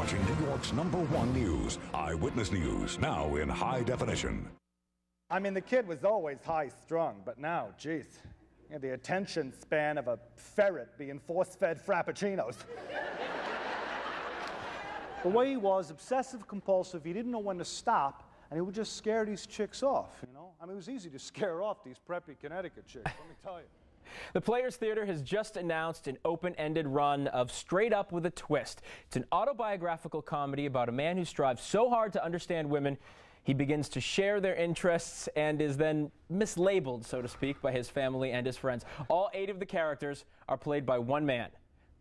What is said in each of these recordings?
watching New York's #1 news, Eyewitness News, now in high definition. I mean, the kid was always high-strung, but now, geez, he had the attention span of a ferret being force-fed frappuccinos. The way he was, obsessive-compulsive, he didn't know when to stop, and he would just scare these chicks off, you know? I mean, it was easy to scare off these preppy Connecticut chicks, let me tell you. The Players Theater has just announced an open-ended run of Straight Up with a Twist. It's an autobiographical comedy about a man who strives so hard to understand women, he begins to share their interests and is then mislabeled, so to speak, by his family and his friends. All 8 of the characters are played by one man,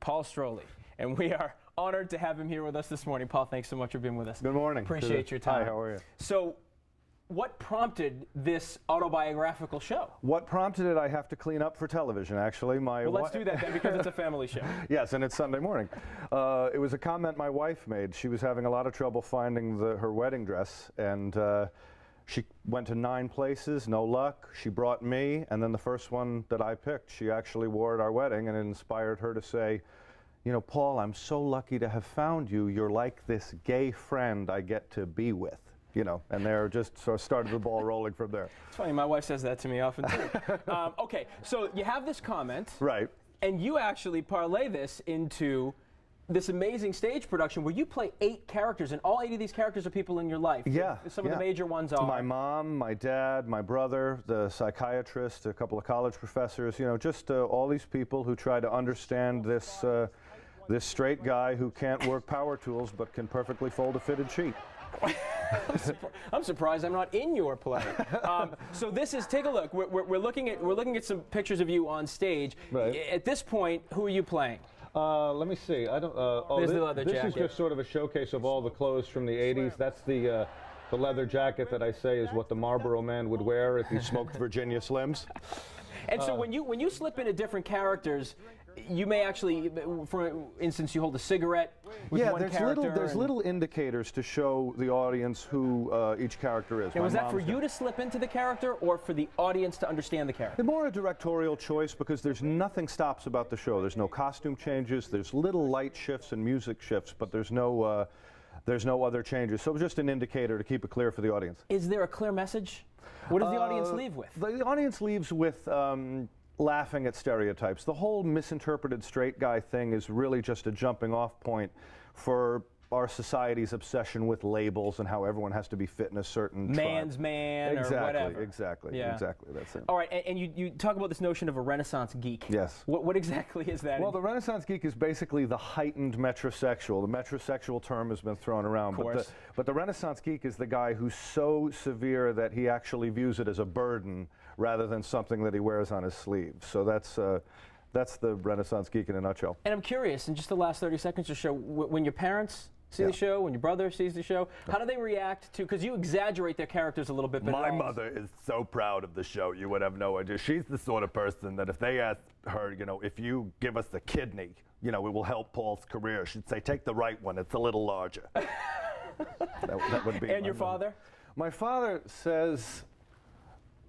Paul Stroili. And we are honored to have him here with us this morning. Paul, thanks so much for being with us. Good morning. Appreciate your time. Hi, how are you? So, what prompted this autobiographical show? What prompted it, I have to clean up for television, actually. Well, let's do that then, because it's a family show. Yes, and it's Sunday morning. It was a comment my wife made. She was having a lot of trouble finding her wedding dress, and she went to 9 places, no luck. She brought me, and then the first one that I picked, she actually wore at our wedding, and it inspired her to say, you know, Paul, I'm so lucky to have found you. You're like this gay friend I get to be with. You know, and they're just sort of started the ball rolling from there. It's funny, my wife says that to me often too. Okay, so you have this comment, right? And you actually parlay this into this amazing stage production where you play 8 characters, and all 8 of these characters are people in your life. Yeah. Some of the major ones are my mom, my dad, my brother, the psychiatrist, a couple of college professors. You know, just all these people who try to understand this this straight guy who can't work power tools but can perfectly fold a fitted sheet. I'm surprised I'm not in your play. So this is, take a look. We're looking at some pictures of you on stage. Right. At this point, who are you playing? Let me see. I don't. There's the leather jacket. This is just sort of a showcase of all the clothes from the '80s. That's the leather jacket that I say is what the Marlboro Man would wear if he smoked Virginia Slims. And so when you slip into different characters, you may actually, for instance, you hold a cigarette with one character. There's little indicators to show the audience who each character is. Now, was that for you to slip into the character, or for the audience to understand the character? It's more a directorial choice, because there's nothing stops about the show. There's no costume changes. There's little light shifts and music shifts, but there's no other changes. So it was just an indicator to keep it clear for the audience. Is there a clear message? What does the audience leave with? The audience leaves with laughing at stereotypes. The whole misinterpreted straight guy thing is really just a jumping off point for our society's obsession with labels and how everyone has to be fit in a certain man's tribe. Man or whatever. Exactly, that's it. All right, and you talk about this notion of a Renaissance geek. Yes. What exactly is that? Well, the Renaissance geek is basically the heightened metrosexual. The metrosexual term has been thrown around. Of course. But the Renaissance geek is the guy who's so severe that he actually views it as a burden rather than something that he wears on his sleeve. So that's the Renaissance geek in a nutshell. And I'm curious, in just the last 30 seconds or so, when your parents see the show, when your brother sees the show, how do they react to, because you exaggerate their characters a little bit. My mother is so proud of the show, you would have no idea. She's the sort of person that if they asked her, you know, if you give us the kidney, you know, it will help Paul's career, she'd say, take the right one, it's a little larger. that would be. And your father? My father says,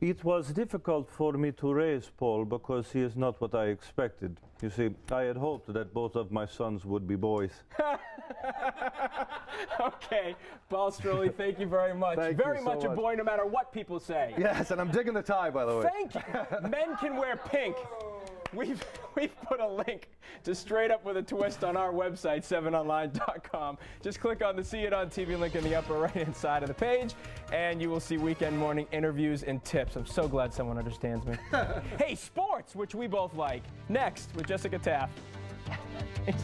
it was difficult for me to raise Paul because he is not what I expected. You see, I had hoped that both of my sons would be boys. Okay, Paul Stroili, thank you very much. Very much a boy no matter what people say. Yes, and I'm digging the tie, by the way. Thank you. Men can wear pink. We've put a link to Straight Up with a Twist on our website, 7online.com. Just click on the See It on TV link in the upper right-hand side of the page, and you will see weekend morning interviews and tips. I'm so glad someone understands me. Hey, sports, which we both like. Next with Jessica Taft. Thanks,